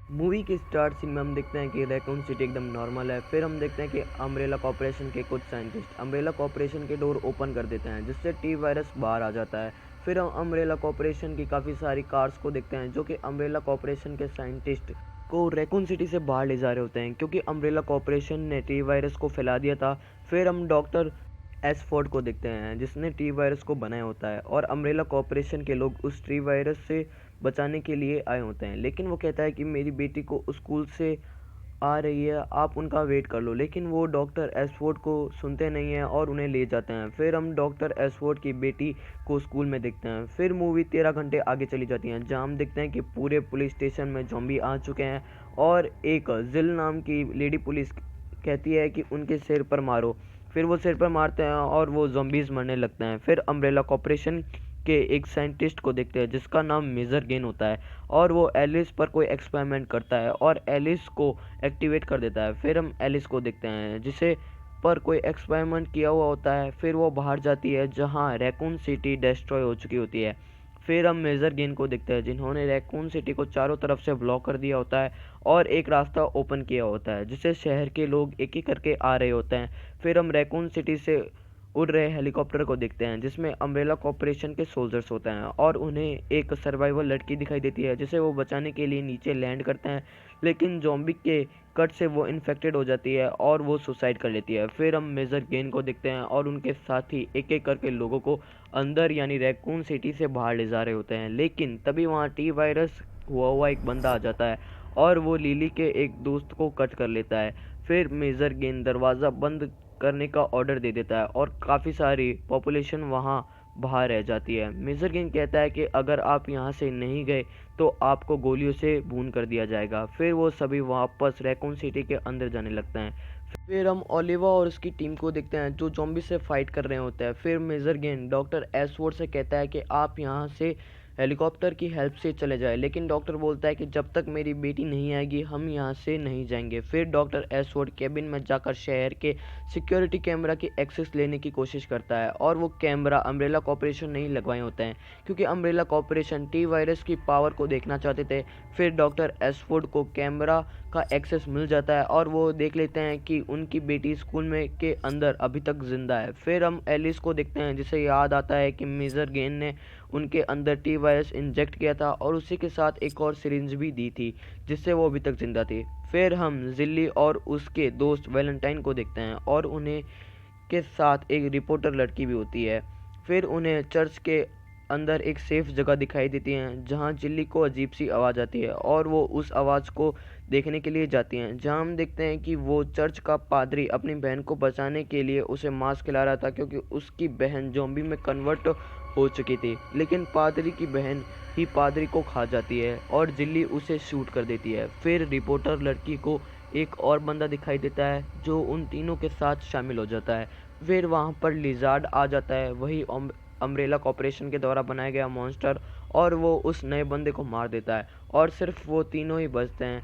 Movie के start scene में हम देखते हैं कि रैकून सिटी एकदम नॉर्मल है। फिर हम देखते हैं कि अम्ब्रेला कॉर्पोरेशन के कुछ साइंटिस्ट अम्ब्रेला कॉर्पोरेशन के डोर ओपन कर देते हैं, जिससे टी वायरस बाहर आ जाता है। फिर हम अम्ब्रेला कॉर्पोरेशन की काफ़ी सारी कार्स को देखते हैं, जो कि अम्ब्रेला कॉर्पोरेशन के साइंटिस्ट को रैकून सिटी से बाहर ले जा रहे होते हैं, क्योंकि अम्ब्रेला कॉर्पोरेशन ने टी वायरस को फैला दिया था। फिर हम डॉक्टर एसफोर्ड को देखते हैं, जिसने टी वायरस को बनाया होता है, और अम्ब्रेला कॉर्पोरेशन के लोग उस टी वायरस से बचाने के लिए आए होते हैं। लेकिन वो कहता है कि मेरी बेटी को स्कूल से आ रही है, आप उनका वेट कर लो। लेकिन वो डॉक्टर एसफोर्ड को सुनते नहीं हैं और उन्हें ले जाते हैं। फिर हम डॉक्टर एसफोर्ड की बेटी को स्कूल में देखते हैं। फिर मूवी 13 घंटे आगे चली जाती है, जहाँ हम देखते हैं कि पूरे पुलिस स्टेशन में ज़ॉम्बी आ चुके हैं, और एक जिल नाम की लेडी पुलिस कहती है कि उनके सिर पर मारो। फिर वो सिर पर मारते हैं और वो ज़ॉम्बीज़ मरने लगते हैं। फिर अम्ब्रेला कॉर्पोरेशन के एक साइंटिस्ट को देखते हैं, जिसका नाम मेजर गेन होता है, और वो एलिस पर कोई एक्सपेरिमेंट करता है और एलिस को एक्टिवेट कर देता है। फिर हम एलिस को देखते हैं, जिसे पर कोई एक्सपेरिमेंट किया हुआ होता है। फिर वो बाहर जाती है, जहाँ रैकून सिटी डिस्ट्रॉय हो चुकी होती है। फिर हम मेजर गेन को देखते हैं, जिन्होंने रैकून सिटी को चारों तरफ से ब्लॉक कर दिया होता है और एक रास्ता ओपन किया होता है, जिससे शहर के लोग एक एक करके आ रहे होते हैं। फिर हम रैकून सिटी से उड़ रहे हेलीकॉप्टर को देखते हैं, जिसमें अम्ब्रेला कॉर्पोरेशन के सोल्जर्स होते हैं, और उन्हें एक सर्वाइवल लड़की दिखाई देती है, जिसे वो बचाने के लिए नीचे लैंड करते हैं। लेकिन ज़ॉम्बी के कट से वो इन्फेक्टेड हो जाती है और वो सुसाइड कर लेती है। फिर हम मेजर गेन को देखते हैं, और उनके साथी एक एक करके लोगों को अंदर यानी रैकून सिटी से बाहर ले जा रहे होते हैं। लेकिन तभी वहाँ टी वायरस हुआ एक बंदा आ जाता है, और वो लिली के एक दोस्त को कट कर लेता है। फिर मेजर गेन दरवाज़ा बंद करने का ऑर्डर दे देता है, और काफ़ी सारी पॉपुलेशन वहाँ बाहर रह जाती है। मेजर गेन कहता है कि अगर आप यहाँ से नहीं गए तो आपको गोलियों से भून कर दिया जाएगा। फिर वो सभी वापस रैकून सिटी के अंदर जाने लगते हैं। फिर हम ओलिवा और उसकी टीम को देखते हैं, जो ज़ॉम्बी से फाइट कर रहे होते हैं। फिर मेजर गेन डॉक्टर एशवुड से कहता है कि आप यहाँ से हेलीकॉप्टर की हेल्प से चले जाएं, लेकिन डॉक्टर बोलता है कि जब तक मेरी बेटी नहीं आएगी हम यहाँ से नहीं जाएंगे। फिर डॉक्टर एशवुड केबिन में जाकर शहर के सिक्योरिटी कैमरा की एक्सेस लेने की कोशिश करता है, और वो कैमरा अम्ब्रेला कॉर्पोरेशन नहीं लगवाए होते हैं, क्योंकि अम्ब्रेला कॉर्पोरेशन टी वायरस की पावर को देखना चाहते थे। फिर डॉक्टर एशवुड को कैमरा का एक्सेस मिल जाता है, और वो देख लेते हैं कि उनकी बेटी स्कूल में के अंदर अभी तक जिंदा है। फिर हम एलिस को देखते हैं, जिसे याद आता है कि मेजर गेन ने उनके अंदर टी वायरस इंजेक्ट किया था, और उसी के साथ एक और सिरिंज भी दी थी, जिससे वो अभी तक जिंदा थी। फिर हम जिल्ली और उसके दोस्त वैलेंटाइन को देखते हैं, और उन्हें के साथ एक रिपोर्टर लड़की भी होती है। फिर उन्हें चर्च के अंदर एक सेफ जगह दिखाई देती है, जहां जिल्ली को अजीब सी आवाज़ आती है, और वो उस आवाज़ को देखने के लिए जाती हैं, जहां हम देखते हैं कि वो चर्च का पादरी अपनी बहन को बचाने के लिए उसे मांस खिला रहा था, क्योंकि उसकी बहन ज़ॉम्बी में कन्वर्ट हो चुकी थी। लेकिन पादरी की बहन ही पादरी को खा जाती है, और जिल्ली उसे शूट कर देती है। फिर रिपोर्टर लड़की को एक और बंदा दिखाई देता है, जो उन तीनों के साथ शामिल हो जाता है। फिर वहाँ पर लिजार्ड आ जाता है, वही अम्ब्रेला कॉर्पोरेशन के द्वारा बनाया गया मॉन्स्टर, और वो उस नए बंदे को मार देता है, और सिर्फ वो तीनों ही बचते हैं।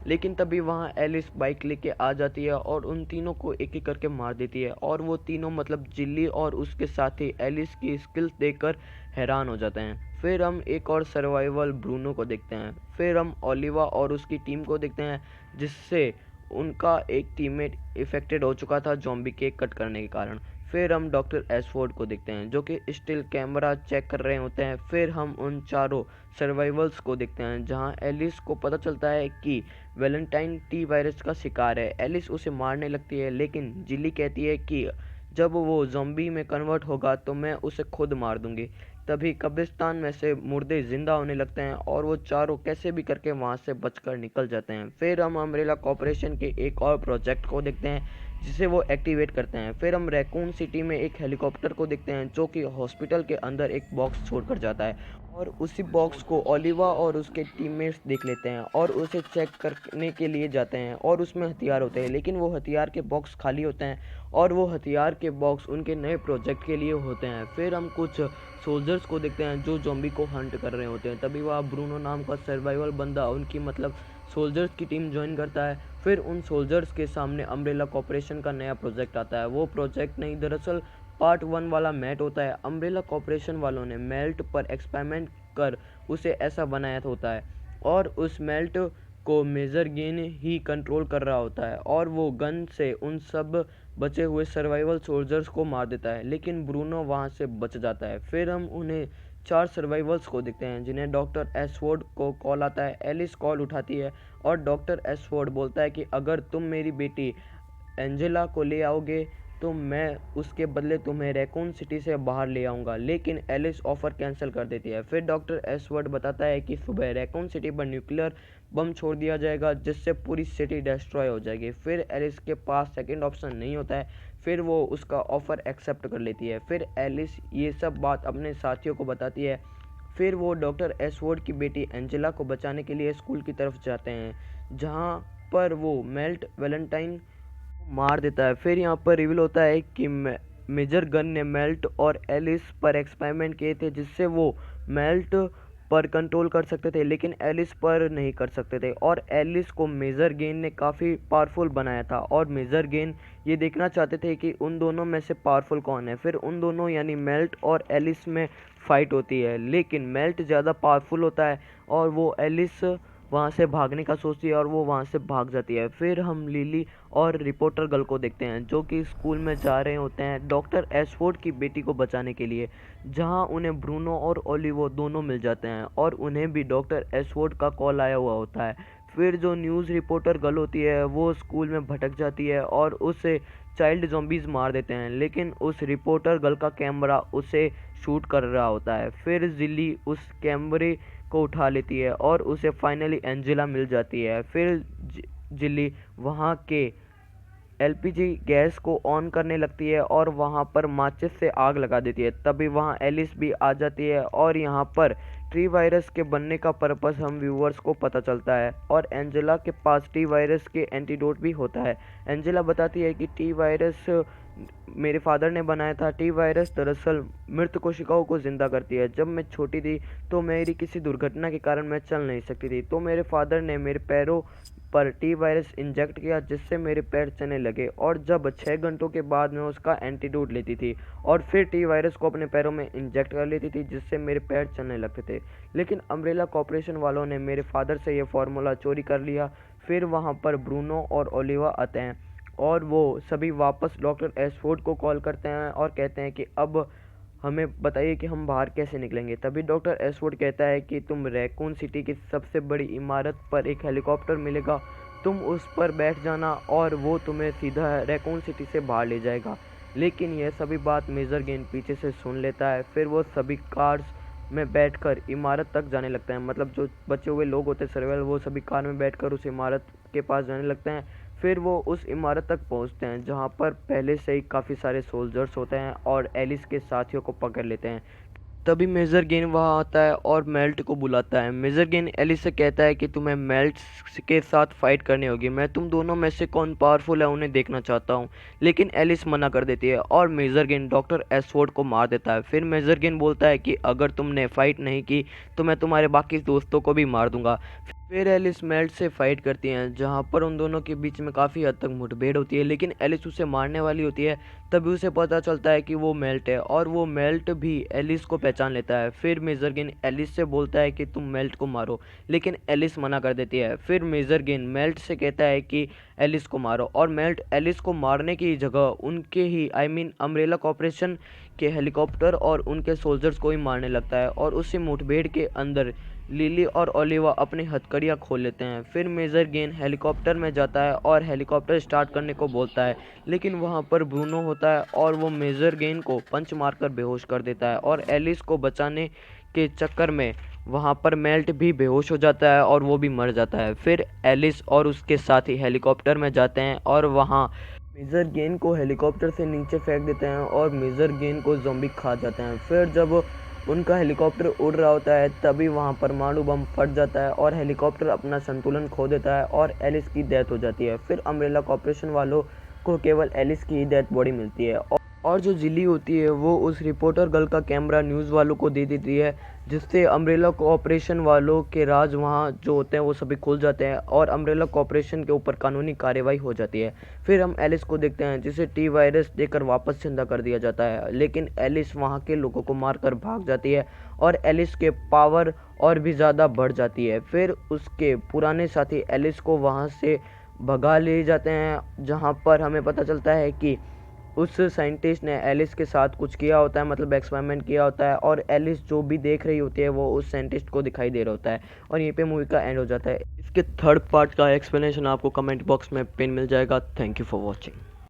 लेकिन तभी वहाँ एलिस बाइक लेके आ जाती है और उन तीनों को एक एक करके मार देती है, और वो तीनों मतलब जिल्ली और उसके साथी एलिस की स्किल्स देखकर हैरान हो जाते हैं। फिर हम एक और सर्वाइवल ब्रूनो को देखते हैं। फिर हम ओलिवा और उसकी टीम को देखते हैं, जिससे उनका एक टीममेट इफेक्टेड हो चुका था ज़ॉम्बी के कट करने के कारण। फिर हम डॉक्टर एशफोर्ड को देखते हैं, जो कि स्टिल कैमरा चेक कर रहे होते हैं। फिर हम उन चारों सर्वाइवल्स को देखते हैं, जहां एलिस को पता चलता है कि वैलेंटाइन टी वायरस का शिकार है। एलिस उसे मारने लगती है, लेकिन जिली कहती है कि जब वो ज़ॉम्बी में कन्वर्ट होगा तो मैं उसे खुद मार दूंगी। तभी कब्रिस्तान में से मुर्दे जिंदा होने लगते हैं, और वो चारों कैसे भी करके वहां से बचकर निकल जाते हैं। फिर हम अम्ब्रेला कॉर्पोरेशन के एक और प्रोजेक्ट को देखते हैं, जिसे वो एक्टिवेट करते हैं। फिर हम रैकून सिटी में एक हेलीकॉप्टर को देखते हैं, जो कि हॉस्पिटल के अंदर एक बॉक्स छोड़कर जाता है, और उसी बॉक्स को ओलिवा और उसके टीममेट्स देख लेते हैं और उसे चेक करने के लिए जाते हैं, और उसमें हथियार होते हैं। लेकिन वो हथियार के बॉक्स खाली होते हैं, और वो हथियार के बॉक्स उनके नए प्रोजेक्ट के लिए होते हैं। फिर हम कुछ सोल्जर्स को देखते हैं, जो ज़ॉम्बी को हंट कर रहे होते हैं। तभी वह ब्रूनो नाम का सर्वाइवल बंदा उनकी मतलब सोल्जर्स की टीम ज्वाइन करता है। फिर उन सोल्जर्स के सामने अम्ब्रेला कॉर्पोरेशन का नया प्रोजेक्ट आता है। वो प्रोजेक्ट नहीं, दरअसल पार्ट 1 वाला मैट होता है। अम्ब्रेला कॉर्पोरेशन वालों ने मेल्ट पर एक्सपेरिमेंट कर उसे ऐसा बनाया होता है, और उस मेल्ट को मेजर गेन ही कंट्रोल कर रहा होता है और वो गन से उन सब बचे हुए सर्वाइवल सोल्जर्स को मार देता है, लेकिन ब्रूनो वहाँ से बच जाता है। फिर हम उन्हें 4 सर्वाइवल्स को देखते हैं जिन्हें डॉक्टर एशवुड को कॉल आता है। एलिस कॉल उठाती है और डॉक्टर एशवुड बोलता है कि अगर तुम मेरी बेटी एंजेला को ले आओगे तो मैं उसके बदले तुम्हें रैकून सिटी से बाहर ले आऊँगा, लेकिन एलिस ऑफ़र कैंसिल कर देती है। फिर डॉक्टर एशवुड बताता है कि सुबह रैकून सिटी पर न्यूक्लियर बम छोड़ दिया जाएगा जिससे पूरी सिटी डिस्ट्रॉय हो जाएगी। फिर एलिस के पास सेकंड ऑप्शन नहीं होता है, फिर वो उसका ऑफ़र एक्सेप्ट कर लेती है। फिर एलिस ये सब बात अपने साथियों को बताती है। फिर वो डॉक्टर एशवुड की बेटी एंजेला को बचाने के लिए स्कूल की तरफ जाते हैं, जहाँ पर वो मेल्ट वैलेंटाइन मार देता है। फिर यहाँ पर रिवील होता है कि मेजर गन ने मेल्ट और एलिस पर एक्सपेरिमेंट किए थे जिससे वो मेल्ट पर कंट्रोल कर सकते थे, लेकिन एलिस पर नहीं कर सकते थे। और एलिस को मेजर गेन ने काफ़ी पावरफुल बनाया था और मेजर गेन ये देखना चाहते थे कि उन दोनों में से पावरफुल कौन है। फिर उन दोनों यानी मेल्ट और एलिस में फ़ाइट होती है, लेकिन मेल्ट ज़्यादा पावरफुल होता है और वो एलिस वहाँ से भागने का सोचती है और वो वहाँ से भाग जाती है। फिर हम लिली और रिपोर्टर गर्ल को देखते हैं जो कि स्कूल में जा रहे होते हैं डॉक्टर एशवुड की बेटी को बचाने के लिए, जहाँ उन्हें ब्रूनो और ओलिवो दोनों मिल जाते हैं और उन्हें भी डॉक्टर एशवुड का कॉल आया हुआ होता है। फिर जो न्यूज़ रिपोर्टर गर्ल होती है वो स्कूल में भटक जाती है और उसे चाइल्ड ज़ॉम्बीज़ मार देते हैं, लेकिन उस रिपोर्टर गर्ल का कैमरा उसे शूट कर रहा होता है। फिर जिली उस कैमरे को उठा लेती है और उसे फाइनली एंजेला मिल जाती है। फिर जिली वहाँ के एलपीजी गैस को ऑन करने लगती है और वहाँ पर माचिस से आग लगा देती है। तभी वहाँ एलिस भी आ जाती है और यहाँ पर टी वायरस के बनने का पर्पस हम व्यूअर्स को पता चलता है और एंजेला के पास टी वायरस के एंटीडोट भी होता है। एंजेला बताती है कि टी वायरस मेरे फादर ने बनाया था। टी वायरस दरअसल मृत कोशिकाओं को ज़िंदा करती है। जब मैं छोटी थी तो मेरी किसी दुर्घटना के कारण मैं चल नहीं सकती थी, तो मेरे फादर ने मेरे पैरों पर टी वायरस इंजेक्ट किया जिससे मेरे पैर चलने लगे और जब 6 घंटों के बाद मैं उसका एंटीडोट लेती थी और फिर टी वायरस को अपने पैरों में इंजेक्ट कर लेती थी जिससे मेरे पैर चलने लगते थे। लेकिन अम्ब्रेला कॉर्पोरेशन वालों ने मेरे फादर से ये फार्मूला चोरी कर लिया। फिर वहाँ पर ब्रूनो और ओलिवा आते हैं और वो सभी वापस डॉक्टर एशवुड को कॉल करते हैं और कहते हैं कि अब हमें बताइए कि हम बाहर कैसे निकलेंगे। तभी डॉक्टर एशवुड कहता है कि तुम रैकून सिटी की सबसे बड़ी इमारत पर एक हेलीकॉप्टर मिलेगा, तुम उस पर बैठ जाना और वो तुम्हें सीधा रैकून सिटी से बाहर ले जाएगा। लेकिन यह सभी बात मेजर गेन पीछे से सुन लेता है। फिर वो सभी कार्स में बैठकर इमारत तक जाने लगता है, मतलब जो बचे हुए लोग होते हैं सर्वेल, वो सभी कार में बैठकर उस इमारत के पास जाने लगते हैं। फिर वो उस इमारत तक पहुंचते हैं जहां पर पहले से ही काफ़ी सारे सोल्जर्स होते हैं और एलिस के साथियों को पकड़ लेते हैं। तभी मेजर गेन वहाँ आता है और मेल्ट को बुलाता है। मेजर गेन एलिस से कहता है कि तुम्हें मेल्ट के साथ फाइट करनी होगी, मैं तुम दोनों में से कौन पावरफुल है उन्हें देखना चाहता हूँ। लेकिन एलिस मना कर देती है और मेजर गेन डॉक्टर एशवुड को मार देता है। फिर मेजर गेन बोलता है कि अगर तुमने फाइट नहीं की तो मैं तुम्हारे बाकी दोस्तों को भी मार दूंगा। फिर एलिस मेल्ट से फाइट करती हैं जहां पर उन दोनों के बीच में काफ़ी हद तक मुठभेड़ होती है, लेकिन एलिस उसे मारने वाली होती है। तभी उसे पता चलता है कि वो मेल्ट है और वो मेल्ट भी एलिस को पहचान लेता है। फिर मेजर गेन एलिस से बोलता है कि तुम मेल्ट को मारो, लेकिन एलिस मना कर देती है। फिर मेजर गेन मेल्ट से कहता है कि एलिस को मारो और मेल्ट एलिस को मारने की जगह उनके ही अम्ब्रेला कॉर्पोरेशन के हेलीकॉप्टर और उनके सोल्जर्स को ही मारने लगता है और उसी मुठभेड़ के अंदर लिली और ओलिवा अपनी हथकड़ियाँ खोल लेते हैं। फिर मेजर गेन हेलीकॉप्टर में जाता है और हेलीकॉप्टर स्टार्ट करने को बोलता है, लेकिन वहाँ पर ब्रूनो होता है और वो मेजर गेन को पंच मारकर बेहोश कर देता है और एलिस को बचाने के चक्कर में वहाँ पर मेल्ट भी बेहोश हो जाता है और वो भी मर जाता है। फिर एलिस और उसके साथी हेलीकॉप्टर में जाते हैं और वहाँ मेजर गेन को हेलीकॉप्टर से नीचे फेंक देते हैं और मेजर गेन को ज़ॉम्बी खा जाते हैं। फिर जब उनका हेलीकॉप्टर उड़ रहा होता है तभी वहाँ परमाणु बम फट जाता है और हेलीकॉप्टर अपना संतुलन खो देता है और एलिस की डेथ हो जाती है। फिर अम्ब्रेला कॉर्पोरेशन वालों को केवल एलिस की ही डेथ बॉडी मिलती है और और जो जिली होती है वो उस रिपोर्टर गर्ल का कैमरा न्यूज़ वालों को दे देती है, जिससे अम्ब्रेला कॉर्पोरेशन वालों के राज वहाँ जो होते हैं वो सभी खुल जाते हैं और अम्ब्रेला कॉर्पोरेशन के ऊपर कानूनी कार्रवाई हो जाती है। फिर हम एलिस को देखते हैं, जिसे टी वायरस देकर वापस जिंदा कर दिया जाता है, लेकिन एलिस वहाँ के लोगों को मारकर भाग जाती है और एलिस के पावर और भी ज़्यादा बढ़ जाती है। फिर उसके पुराने साथी एलिस को वहाँ से भगा ले जाते हैं, जहाँ पर हमें पता चलता है कि उस साइंटिस्ट ने एलिस के साथ कुछ किया होता है, मतलब एक्सपेरिमेंट किया होता है, और एलिस जो भी देख रही होती है वो उस साइंटिस्ट को दिखाई दे रहा होता है। और यहीं पे मूवी का एंड हो जाता है। इसके थर्ड पार्ट का एक्सप्लेनेशन आपको कमेंट बॉक्स में पिन मिल जाएगा। Thank you for watching.